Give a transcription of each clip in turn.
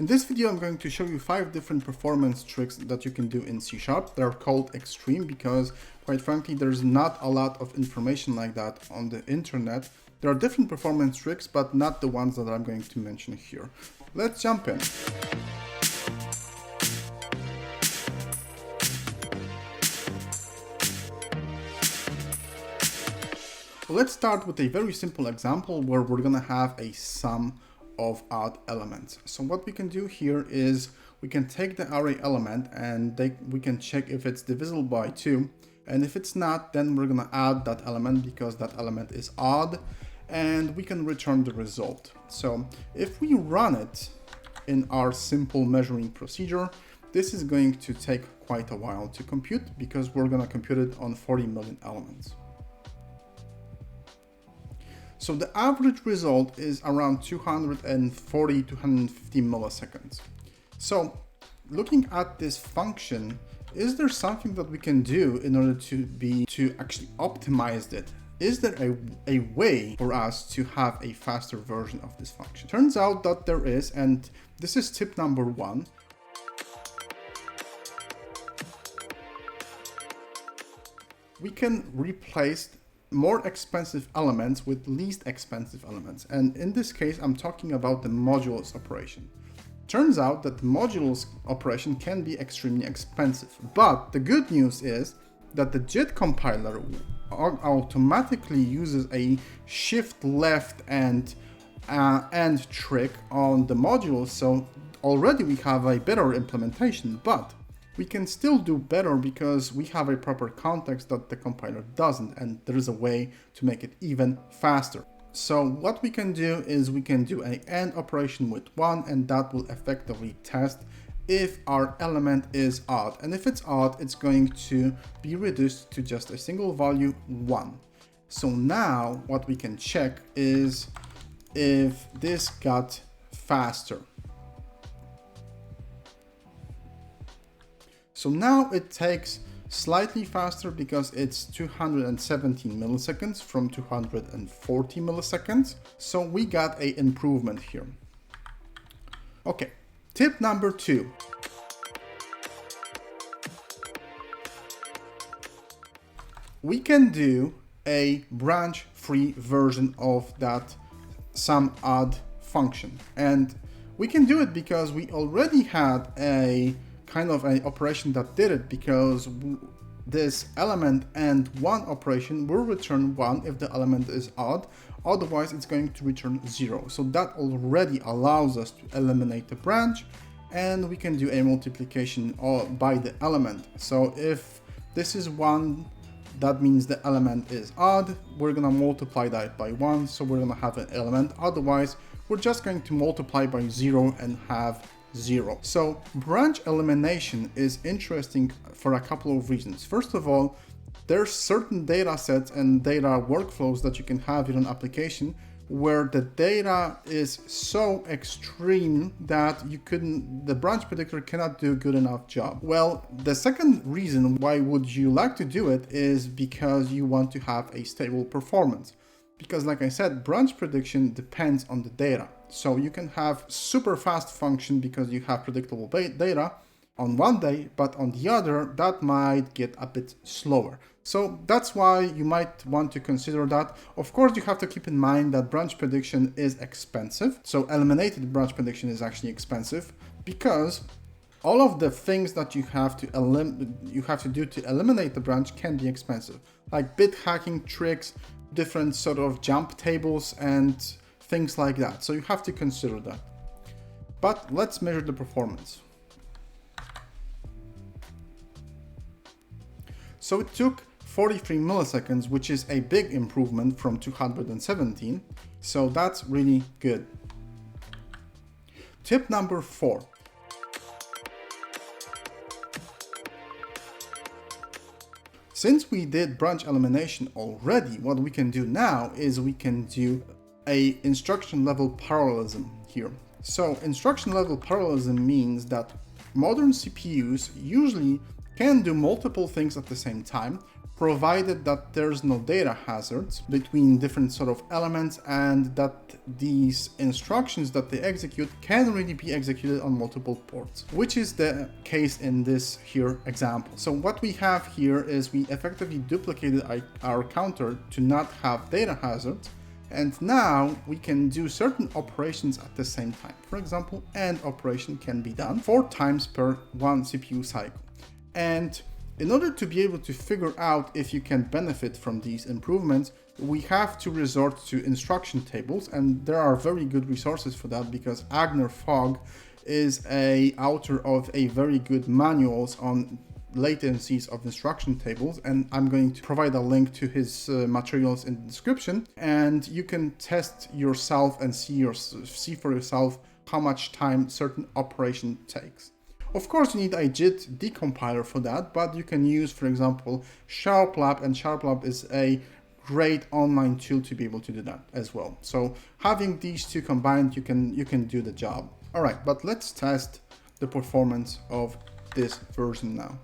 In this video, I'm going to show you 5 different performance tricks that you can do in C#. They're called extreme because, quite frankly, there's not a lot of information like that on the internet. There are different performance tricks, but not the ones that I'm going to mention here. Let's jump in. Let's start with a very simple example where we're gonna have a sum of odd elements. So what we can do here is we can take the array element and we can check if it's divisible by 2, and if it's not, then we're gonna add that element because that element is odd, and we can return the result. So if we run it in our simple measuring procedure, this is going to take quite a while to compute because we're gonna compute it on 40 million elements. So the average result is around 240 to 250 milliseconds. So looking at this function, is there something that we can do in order to actually optimize it? Is there a way for us to have a faster version of this function? Turns out that there is, and this is tip number 1. We can replace more expensive elements with least expensive elements. And in this case, I'm talking about the modulus operation. Turns out that the modulus operation can be extremely expensive. But the good news is that the JIT compiler automatically uses a shift left and trick on the modulus. So already we have a better implementation, but we can still do better because we have a proper context that the compiler doesn't, and there is a way to make it even faster. So what we can do is we can do an AND operation with 1, and that will effectively test if our element is odd. And if it's odd, it's going to be reduced to just a single value 1. So now what we can check is if this got faster. So now it takes slightly faster because it's 217 milliseconds from 240 milliseconds. So we got an improvement here. Okay, tip number 2. We can do a branch-free version of that sum odd function. And we can do it because we already had a kind of an operation that did it, because this element and 1 operation will return 1 if the element is odd, otherwise it's going to return 0. So that already allows us to eliminate the branch, and we can do a multiplication by the element. So if this is 1, that means the element is odd, we're gonna multiply that by 1, so we're gonna have an element, otherwise we're just going to multiply by 0 and have 0. So branch elimination is interesting for a couple of reasons. First of all, there's certain data sets and data workflows that you can have in an application where the data is so extreme that the branch predictor cannot do a good enough job. Well, the second reason why would you like to do it is because you want to have a stable performance. Because like I said, branch prediction depends on the data. So you can have super fast function because you have predictable data on one day, but on the other, that might get a bit slower. So that's why you might want to consider that. Of course, you have to keep in mind that branch prediction is expensive. So eliminated branch prediction is actually expensive because all of the things that you have to do to eliminate the branch can be expensive, like bit hacking tricks, different sort of jump tables and things like that. So you have to consider that. But let's measure the performance. So it took 43 milliseconds, which is a big improvement from 217. So that's really good. Tip number 4. Since we did branch elimination already, what we can do now is we can do a instruction level parallelism here. So instruction level parallelism means that modern CPUs usually can do multiple things at the same time, provided that there's no data hazards between different sort of elements and that these instructions that they execute can really be executed on multiple ports, which is the case in this here example. So what we have here is we effectively duplicated our counter to not have data hazards, and now we can do certain operations at the same time. For example, AND operation can be done 4 times per 1 CPU cycle. And in order to be able to figure out if you can benefit from these improvements, we have to resort to instruction tables, and there are very good resources for that because Agner Fogg is an author of a very good manuals on latencies of instruction tables, and I'm going to provide a link to his materials in the description, and you can test yourself and see for yourself how much time certain operation takes. Of course, you need a JIT decompiler for that, but you can use, for example, SharpLab, and SharpLab is a great online tool to be able to do that as well. So having these two combined, you can do the job. All right, but let's test the performance of this version now.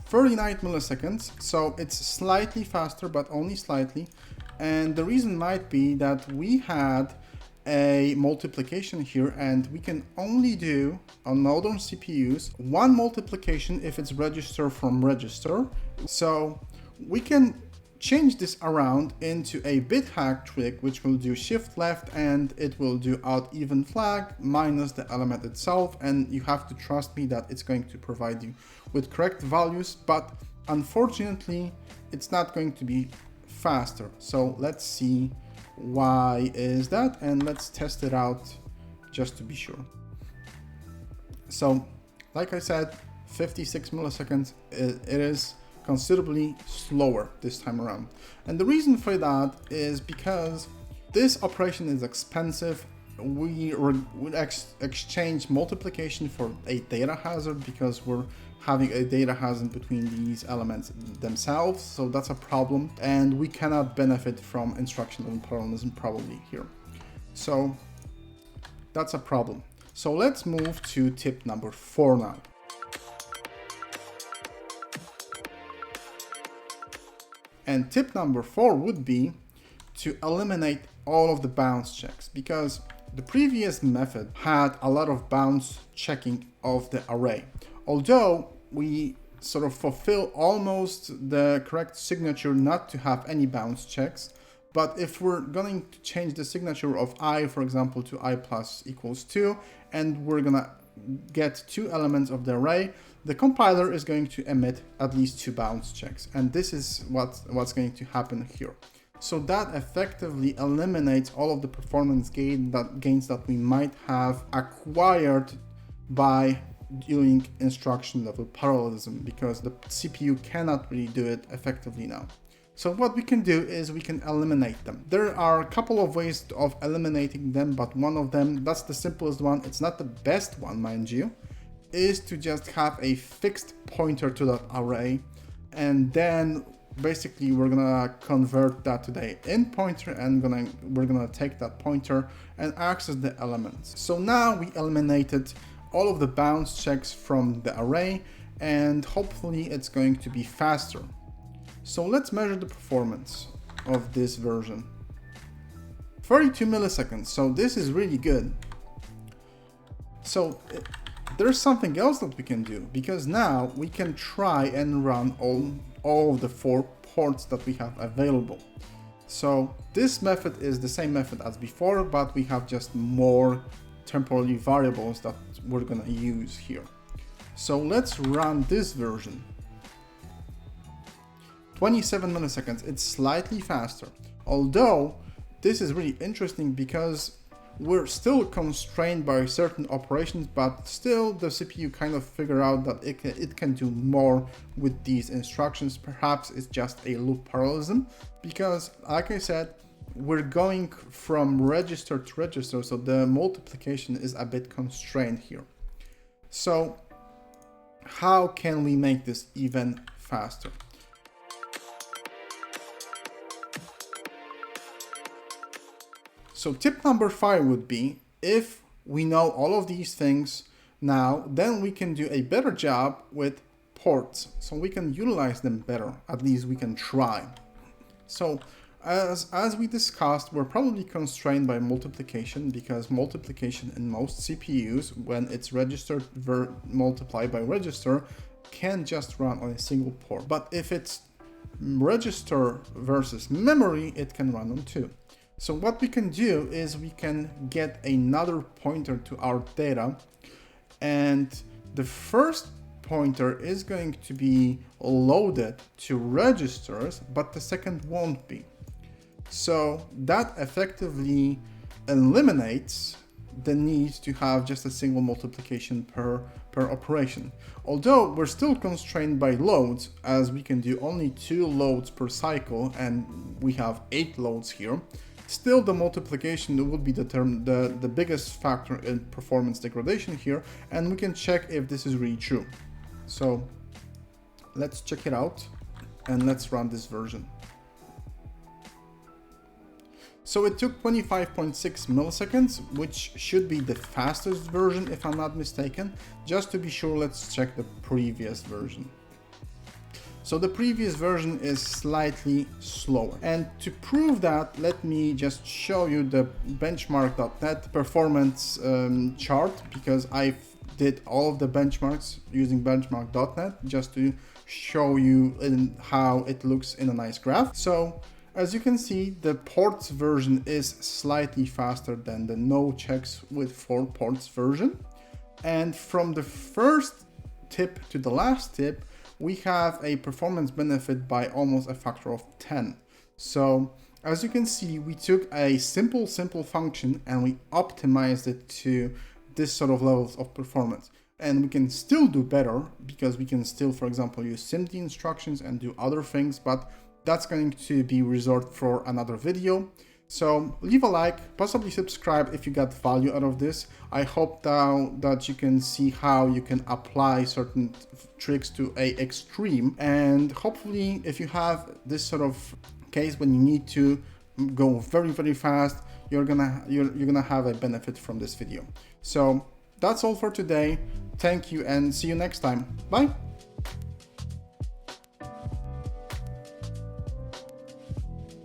39 milliseconds, so it's slightly faster, but only slightly. And the reason might be that we had a multiplication here, and we can only do on modern CPUs 1 multiplication if it's register from register. So we can change this around into a bit hack trick, which will do shift left and it will do out even flag minus the element itself, and you have to trust me that it's going to provide you with correct values, but unfortunately it's not going to be faster. So let's see why is that, and let's test it out just to be sure. So like I said, 56 milliseconds, it is considerably slower this time around. And the reason for that is because this operation is expensive. We would exchange multiplication for a data hazard because we're having a data hazard between these elements themselves, so that's a problem, and we cannot benefit from instructional parallelism probably here. So that's a problem. So let's move to tip number 4 now. And tip number 4 would be to eliminate all of the bounce checks, because the previous method had a lot of bounce checking of the array. Although we sort of fulfill almost the correct signature not to have any bounce checks, but if we're going to change the signature of I, for example, to I plus equals 2, and we're gonna get 2 elements of the array, the compiler is going to emit at least 2 bounce checks, and this is what's going to happen here. So that effectively eliminates all of the performance gains that we might have acquired by doing instruction level parallelism, because the CPU cannot really do it effectively now. So what we can do is we can eliminate them. There are a couple of ways of eliminating them, but one of them, that's the simplest one, it's not the best one, mind you, is to just have a fixed pointer to that array, and then basically we're gonna convert that to the end pointer, and we're gonna take that pointer and access the elements. So now we eliminated all of the bounce checks from the array, and hopefully it's going to be faster. So let's measure the performance of this version. 32 milliseconds, so this is really good. So there's something else that we can do, because now we can try and run all of the 4 ports that we have available. So this method is the same method as before, but we have just more temporary variables that we're gonna use here. So let's run this version. 27 milliseconds, it's slightly faster. Although this is really interesting because we're still constrained by certain operations, but still the CPU kind of figure out that it can do more with these instructions. Perhaps it's just a loop parallelism, because like I said, we're going from register to register, so the multiplication is a bit constrained here. So how can we make this even faster? So tip number 5 would be, if we know all of these things now, then we can do a better job with ports, so we can utilize them better. At least we can try. So as we discussed, we're probably constrained by multiplication, because multiplication in most CPUs, when it's registered multiplied by register, can just run on a single port. But if it's register versus memory, it can run on two. So what we can do is we can get another pointer to our data, and the first pointer is going to be loaded to registers, but the second won't be. So that effectively eliminates the need to have just a single multiplication per operation. Although we're still constrained by loads, as we can do only 2 loads per cycle, and we have 8 loads here, still the multiplication would be the biggest factor in performance degradation here, and we can check if this is really true. So let's check it out, and let's run this version. So it took 25.6 milliseconds, which should be the fastest version if I'm not mistaken. Just to be sure, let's check the previous version. So the previous version is slightly slower. And to prove that, let me just show you the benchmark.net performance chart, because I did all of the benchmarks using benchmark.net just to show you how it looks in a nice graph. So as you can see, the ports version is slightly faster than the no checks with 4 ports version. And from the first tip to the last tip, we have a performance benefit by almost a factor of 10. So as you can see, we took a simple function and we optimized it to this sort of levels of performance. And we can still do better, because we can still, for example, use SIMD instructions and do other things, but that's going to be reserved for another video. So leave a like, possibly subscribe if you got value out of this. I hope now that you can see how you can apply certain tricks to a extreme, and hopefully if you have this sort of case when you need to go very fast, you're gonna have a benefit from this video. So that's all for today. Thank you and see you next time. Bye.